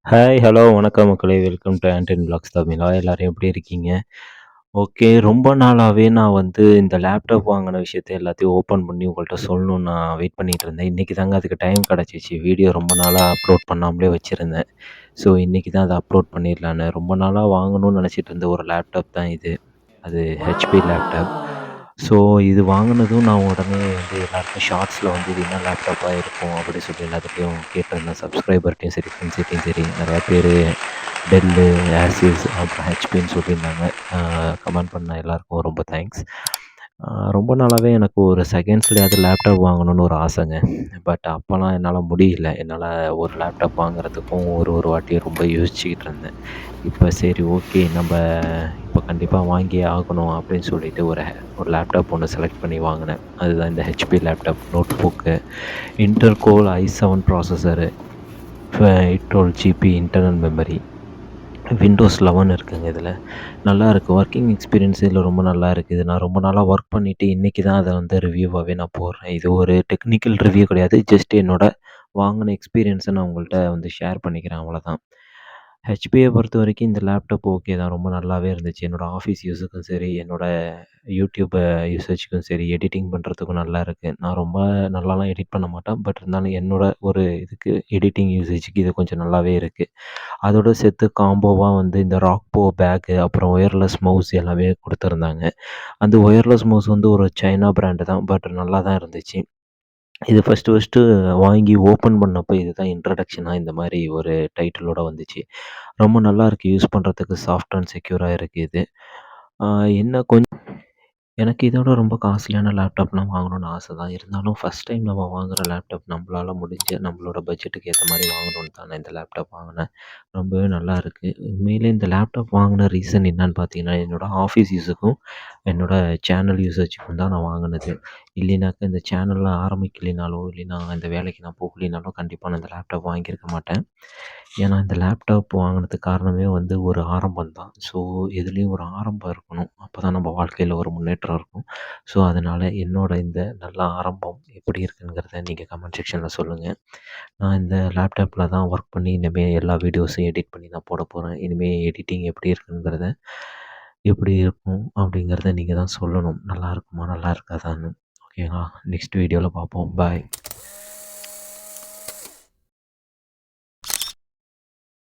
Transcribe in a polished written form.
Hi, hello, வணக்கம் மக்களே! Welcome to Antony vlogs தமிழா. எல்லாரும் எப்படி இருக்கீங்க? ஓகே. ரொம்ப நாளாவே நான் வந்து இந்த லேப்டாப் வாங்குன விஷயத்த எல்லாத்தையும் ஓப்பன் பண்ணி உங்கள்ட்ட சொல்லணும்னு நான் வெயிட் பண்ணிட்டு இருந்தேன். இன்னைக்கு தாங்க அதுக்கு டைம் கிடைச்சிச்சு. வீடியோ ரொம்ப நாளா அப்லோட் பண்ணாமலே வச்சிருந்தேன். ஸோ, இன்னைக்கு தான் அத அப்லோட் பண்ணிடலான்னு. ரொம்ப நாளா வாங்கணும்னு நெனச்சிட்டு இருந்த ஒரு லேப்டாப் தான் இது. அது ஹெச்பி லேப்டாப். ஸோ, இது வாங்குனதும் நான் உடனே வந்து எல்லாருக்கும் ஷார்ட்ஸ்ல வந்து இது என்ன லேப்டாப்பா இருக்கும்? அப்படி சொல்லி எல்லாத்துட்டயும் கேட்டிருந்தேன். சப்ஸ்கிரைபர்ட்டயும் சரி, ஃப்ரெண்ட்ஸ்கிட்டயும் சரி. நெறையா பேரு டெல்லு, ஏசஸ் அப்புறம் ஹெச்பின்னு சொல்லியிருந்தாங்க. அ கமெண்ட் பண்ண எல்லாருக்கும் ரொம்ப தேங்க்ஸ். அ ரொம்ப நாளாவே எனக்கு ஒரு செகண்ட்ஸ்லயாவது லேப்டாப் வாங்கணும்னு ஒரு ஆசைங்க. பட் அப்பலாம் என்னால முடியல. என்னால ஒரு லேப்டாப் வாங்குறதுக்கும் ஒரு ஒரு வாட்டியும் ரொம்ப யோசிச்சுக்கிட்டு இருந்தேன். இப்ப சரி ஓகே இப்ப கண்டிப்பா வாங்கியே ஆகணும் அப்படின்னு சொல்லிட்டு ஒரு லேப்டாப் ஒண்ணு செலக்ட் பண்ணி வாங்குனேன். அதுதான் இந்த HP laptop notebook. Intel core i7 processor, 812 GB internal memory. Windows 11 இருக்குங்க இதுல. நல்லாருக்கு. ஒர்க்கிங் எக்ஸ்பீரியன்ஸ் இதுல ரொம்ப நல்லா இருக்கு. இது நான் ரொம்ப நாளா ஒர்க் பண்ணிட்டு இன்னைக்கு தான் அத வந்து ரிவ்யூவாவே நான் போடுறேன். இது ஒரு டெக்னிக்கல் ரிவ்யூ கிடையாது. ஜஸ்ட் என்னோட வாங்குன எக்ஸ்பீரியன்ஸ நான் உங்கள்ட்ட வந்து ஷேர் பண்ணிக்கிறேன் அவ்வளோதான். ஹெச்பிய பொறுத்தவரைக்கும் இந்த லேப்டாப் ஓகே தான். ரொம்ப நல்லாவே இருந்துச்சு. என்னோட ஆஃபீஸ் யூஸுக்கும் சரி, என்னோட யூடியூப் யூசேஜ்க்கும் சரி, எடிட்டிங் பண்றதுக்கும் நல்லா இருக்கு. நான் ரொம்ப நல்லாலாம் எடிட் பண்ண மாட்டேன். பட் இருந்தாலும் என்னோட ஒரு இதுக்கு எடிட்டிங் யூசேஜுக்கு இது கொஞ்சம் நல்லாவே இருக்கு. அதோட சேர்த்து காம்போவா வந்து இந்த ராக்போ பேக்கு, அப்புறம் ஒயர்லெஸ் மவுஸ் எல்லாமே குடுத்துருந்தாங்க. அந்த ஒயர்லெஸ் மவுஸ் வந்து ஒரு சைனா பிராண்டு தான். பட் நல்லா தான் இருந்துச்சு. இது ஃபர்ஸ்ட்டு வாங்கி ஓப்பன் பண்ணப்ப இதுதான் இன்ட்ரோடக்ஷனா இந்த மாரி ஒரு டைட்டிலோட வந்துச்சு. ரொம்ப நல்லாருக்கு. யூஸ் பண்றதுக்கு சாஃப்ட் அண்ட் செக்யூரா இருக்கு இது. ஆ என்ன எனக்கு இதோட ரொம்ப காஸ்ட்லியான லேப்டாப்லாம் வாங்கணும்னு ஆசை தான். இருந்தாலும் ஃபர்ஸ்ட் டைம் நம்ம வாங்குற லேப்டாப் நம்பளால முடிஞ்ச நம்மளோட பட்ஜெட்டுக்கு ஏத்த மாரி வாங்கணும்னு தான் நான் இந்த லேப்டாப் வாங்குனேன். ரொம்பவே நல்லாருக்கு. உண்மையிலே இந்த லேப்டாப் வாங்குன ரீசன் என்னன்னு பார்த்தீங்கன்னா, என்னோட ஆஃபீஸ் யூஸுக்கும், என்னோட சேனல் யூசேஜுக்கும் தான் நான் வாங்குனது. இல்லைனாக்கா இந்த சேனல்ல ஆரம்பிக்கலைனாலோ, இல்லைனா இந்த வேலைக்கு நான் போகலைனாலோ கண்டிப்பா நான் இந்த லேப்டாப் வாங்கியிருக்க மாட்டேன். ஏன்னா இந்த லேப்டாப் வாங்குனதுக்கு காரணமே வந்து ஒரு ஆரம்பம் தான். ஸோ எதுலயும் ஒரு ஆரம்பம் இருக்கணும். அப்பதான் நம்ம வாழ்க்கையில ஒரு முன்னேற்றம் இருக்கும். ஸோ அதனால என்னோட இந்த நல்ல ஆரம்பம் எப்படி இருக்குங்கிறத நீங்க கமெண்ட் செக்ஷன்ல சொல்லுங்க. நான் இந்த லேப்டாப்ல தான் ஒர்க் பண்ணி இனிமே எல்லா வீடியோஸும் எடிட் பண்ணி நான் போடப் போறேன். இனிமே எடிட்டிங் எப்படி இருக்குங்கிறத, எப்படி இருக்கும் அப்படிங்கிறத நீங்க தான் சொல்லணும். நல்லா இருக்குமா? நல்லா இருக்காதான்னு. ஓகேங்களா? நெக்ஸ்ட் வீடியோல பார்ப்போம். பாய்.